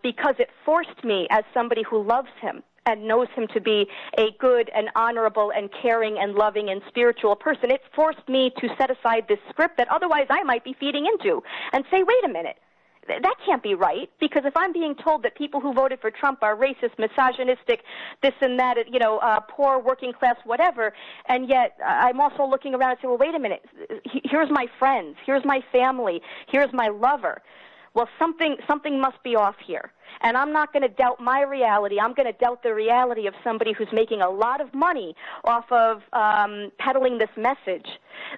because it forced me, as somebody who loves him and knows him to be a good and honorable and caring and loving and spiritual person, it forced me to set aside this script that otherwise I might be feeding into and say, wait a minute. That can't be right, because if I'm being told that people who voted for Trump are racist, misogynistic, this and that, poor, working class, whatever, and yet I'm also looking around and saying, well, wait a minute, here's my friends, here's my family, here's my lover. Well, something must be off here. And I'm not going to doubt my reality. I'm going to doubt the reality of somebody who's making a lot of money off of peddling this message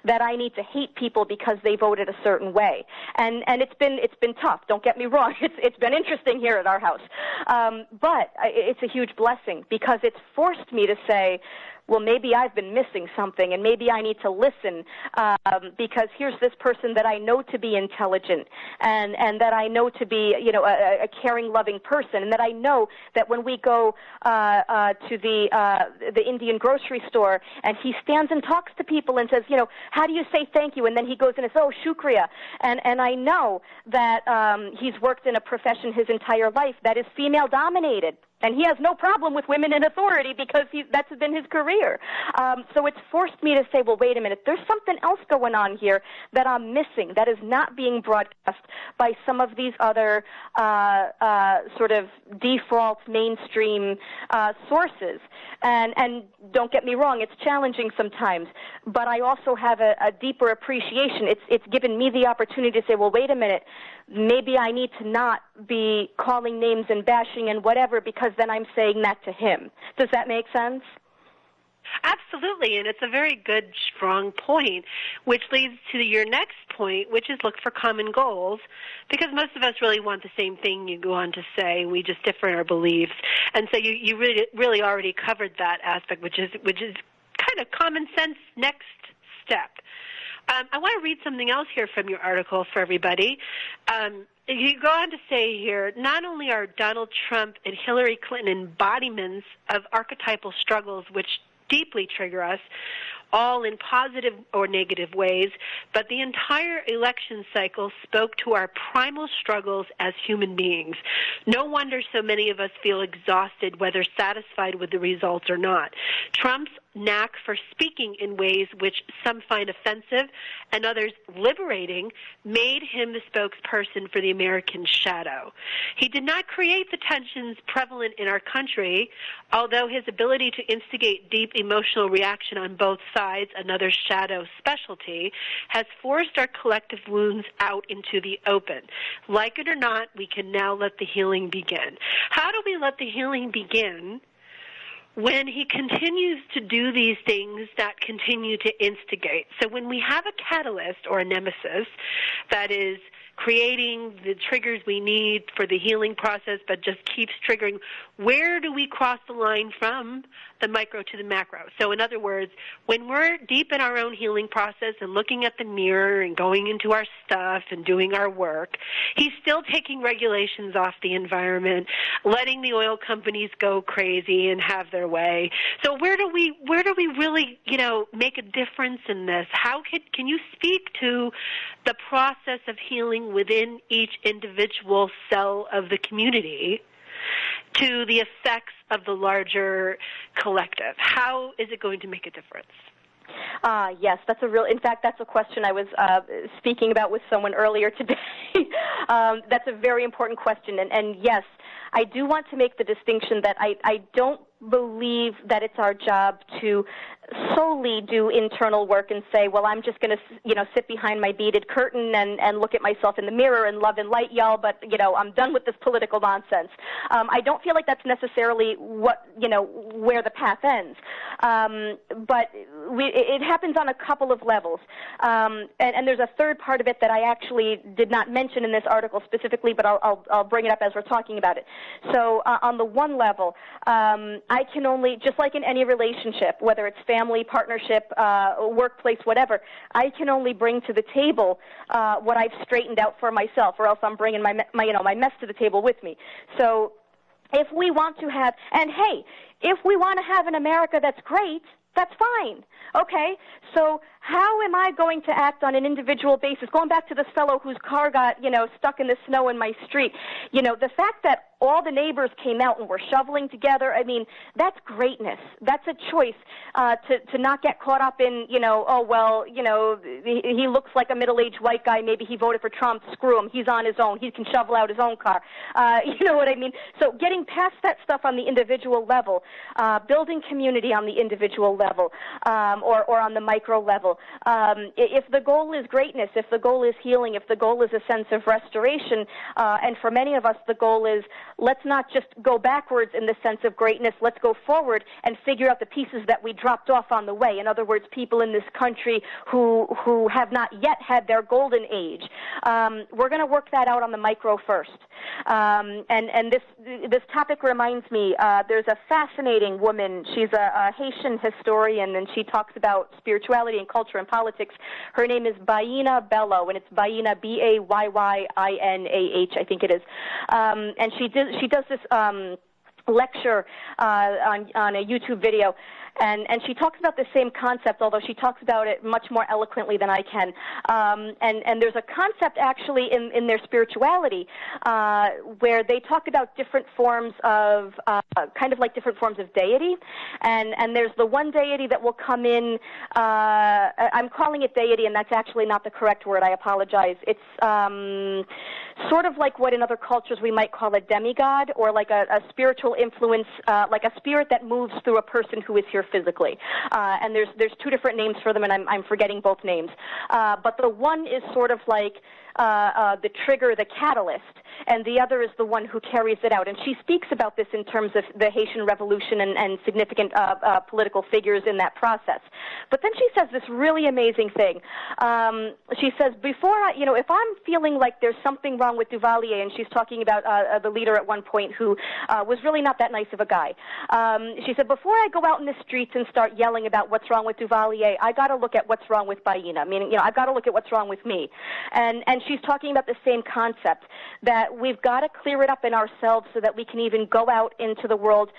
that I need to hate people because they voted a certain way. And it's been tough. Don't get me wrong. It's been interesting here at our house. But it's a huge blessing because it's forced me to say, well, maybe I've been missing something, and maybe I need to listen because here's this person that I know to be intelligent and that I know to be, a caring, loving person, and that I know that when we go to the Indian grocery store and he stands and talks to people and says, how do you say thank you? And then he goes in and says, oh, shukriya. And I know that he's worked in a profession his entire life that is female-dominated. And he has no problem with women in authority because that's been his career. So it's forced me to say, well, wait a minute, there's something else going on here that I'm missing that is not being broadcast by some of these other sort of default mainstream sources. And don't get me wrong, it's challenging sometimes, but I also have a deeper appreciation. It's given me the opportunity to say, well, wait a minute, maybe I need to not be calling names and bashing and whatever because then I'm saying that to him. Does that make sense? Absolutely, and it's a very good, strong point, which leads to your next point, which is look for common goals, because most of us really want the same thing. You go on to say we just differ in our beliefs, and so you really already covered that aspect, which is kind of common sense next step. I want to read something else here from your article for everybody. You go on to say here, not only are Donald Trump and Hillary Clinton embodiments of archetypal struggles which deeply trigger us, all in positive or negative ways, but the entire election cycle spoke to our primal struggles as human beings. No wonder so many of us feel exhausted, whether satisfied with the results or not. Trump's knack for speaking in ways which some find offensive and others liberating made him the spokesperson for the American shadow. He did not create the tensions prevalent in our country, although his ability to instigate deep emotional reaction on both sides, another shadow specialty, has forced our collective wounds out into the open. Like it or not, we can now let the healing begin. How do we let the healing begin when he continues to do these things that continue to instigate? So when we have a catalyst or a nemesis that is creating the triggers we need for the healing process but just keeps triggering, where do we cross the line from the micro to the macro? So in other words, when we're deep in our own healing process and looking at the mirror and going into our stuff and doing our work, he's still taking regulations off the environment, letting the oil companies go crazy and have their way. So where do we really, make a difference in this? How can you speak to the process of healing within each individual cell of the community to the effects of the larger collective? How is it going to make a difference? Yes, in fact, that's a question I was speaking about with someone earlier today. That's a very important question. And yes, I do want to make the distinction that I don't believe that it's our job to solely do internal work and say, well, I'm just going to, sit behind my beaded curtain and look at myself in the mirror and love and light y'all, but, I'm done with this political nonsense. I don't feel like that's necessarily where the path ends. But it happens on a couple of levels. And there's a third part of it that I actually did not mention in this article specifically, but I'll bring it up as we're talking about it. So on the one level, I can only, just like in any relationship, whether it's family, partnership, workplace, whatever, I can only bring to the table what I've straightened out for myself, or else I'm bringing my mess to the table with me. So if we want to have, and hey, if we want to have an America that's great, that's fine. Okay, so how am I going to act on an individual basis? Going back to this fellow whose car got, stuck in the snow in my street. The fact that all the neighbors came out and were shoveling together, that's greatness. That's a choice to not get caught up in, he looks like a middle-aged white guy. Maybe he voted for Trump. Screw him. He's on his own. He can shovel out his own car. You know what I mean? So getting past that stuff on the individual level, building community on the individual level, or on the micro level. If the goal is greatness, if the goal is healing, if the goal is a sense of restoration, and for many of us the goal is, let's not just go backwards in the sense of greatness, let's go forward and figure out the pieces that we dropped off on the way. In other words, people in this country who have not yet had their golden age. We're going to work that out on the micro first. And this topic reminds me, there's a fascinating woman. She's a Haitian historian, and she talks about spirituality and culture and politics. Her name is Bayyinah Bello, and it's Bayyinah, Bayyinah, I think it is. And she does this lecture on a YouTube video. And she talks about the same concept, although she talks about it much more eloquently than I can. And there's a concept actually in their spirituality where they talk about different forms of, kind of like different forms of deity. And there's the one deity that will come in, I'm calling it deity, and that's actually not the correct word. I apologize. It's sort of like what in other cultures we might call a demigod, or like a spiritual influence, like a spirit that moves through a person who is here physically. And there's two different names for them, and I'm forgetting both names. But the one is sort of like the trigger, the catalyst, and the other is the one who carries it out. And she speaks about this in terms of the Haitian Revolution and significant political figures in that process. But then she says this really amazing thing. She says, if I'm feeling like there's something wrong with Duvalier, and she's talking about the leader at one point who was really not that nice of a guy. She said, before I go out in the streets and start yelling about what's wrong with Duvalier, I got to look at what's wrong with Bayyinah, meaning, I've got to look at what's wrong with me. And she's talking about the same concept, that we've got to clear it up in ourselves so that we can even go out into the world,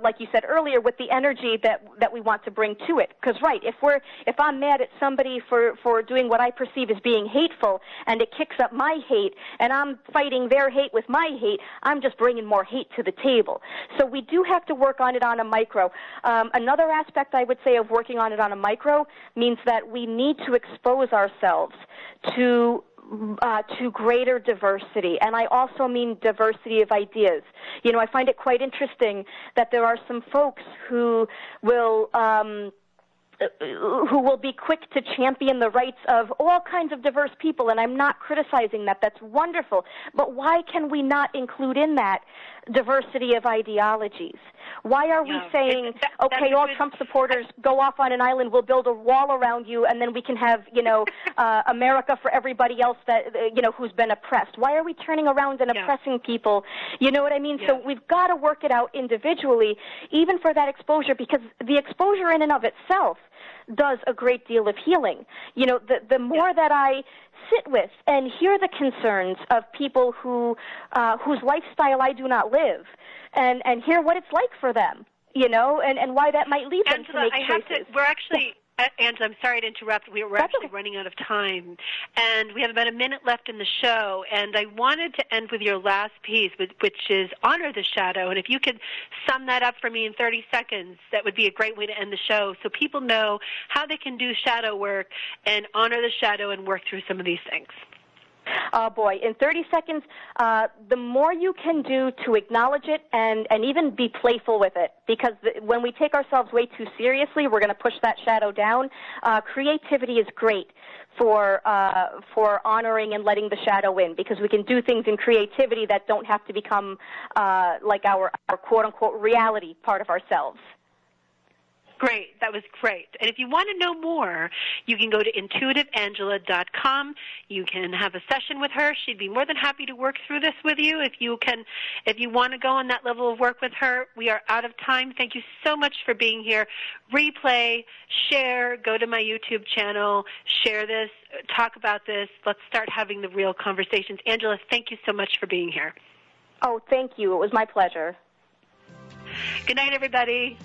like you said earlier, with the energy that we want to bring to it. Because, right, if I'm mad at somebody for doing what I perceive as being hateful, and it kicks up my hate, and I'm fighting their hate with my hate, I'm just bringing more hate to the table. So we do have to work on it on a micro. Another aspect I would say of working on it on a micro means that we need to expose ourselves to greater diversity, and I also mean diversity of ideas. You know, I find it quite interesting that there are some folks who will be quick to champion the rights of all kinds of diverse people, and I'm not criticizing that. That's wonderful. But why can we not include in that diversity of ideologies? Why are we saying, okay, all Trump supporters go off on an island, we'll build a wall around you, and then we can have, America for everybody else that, who's been oppressed? Why are we turning around and oppressing people? You know what I mean? So we've got to work it out individually, even for that exposure, because the exposure in and of itself does a great deal of healing. You know, the more that I sit with and hear the concerns of people whose lifestyle I do not live, and hear what it's like for them, and why that might lead them to make choices. We're actually, Angela, I'm sorry to interrupt. We're actually running out of time, and we have about a minute left in the show, and I wanted to end with your last piece, which is honor the shadow, and if you could sum that up for me in 30 seconds, that would be a great way to end the show so people know how they can do shadow work and honor the shadow and work through some of these things. Oh, boy. In 30 seconds, the more you can do to acknowledge it and even be playful with it, because when we take ourselves way too seriously, we're going to push that shadow down. Creativity is great for honoring and letting the shadow in, because we can do things in creativity that don't have to become like our quote-unquote reality part of ourselves. Great. That was great. And if you want to know more, you can go to intuitiveangela.com. You can have a session with her. She'd be more than happy to work through this with you. If you want to go on that level of work with her, we are out of time. Thank you so much for being here. Replay, share, go to my YouTube channel, share this, talk about this. Let's start having the real conversations. Angela, thank you so much for being here. Oh, thank you. It was my pleasure. Good night, everybody.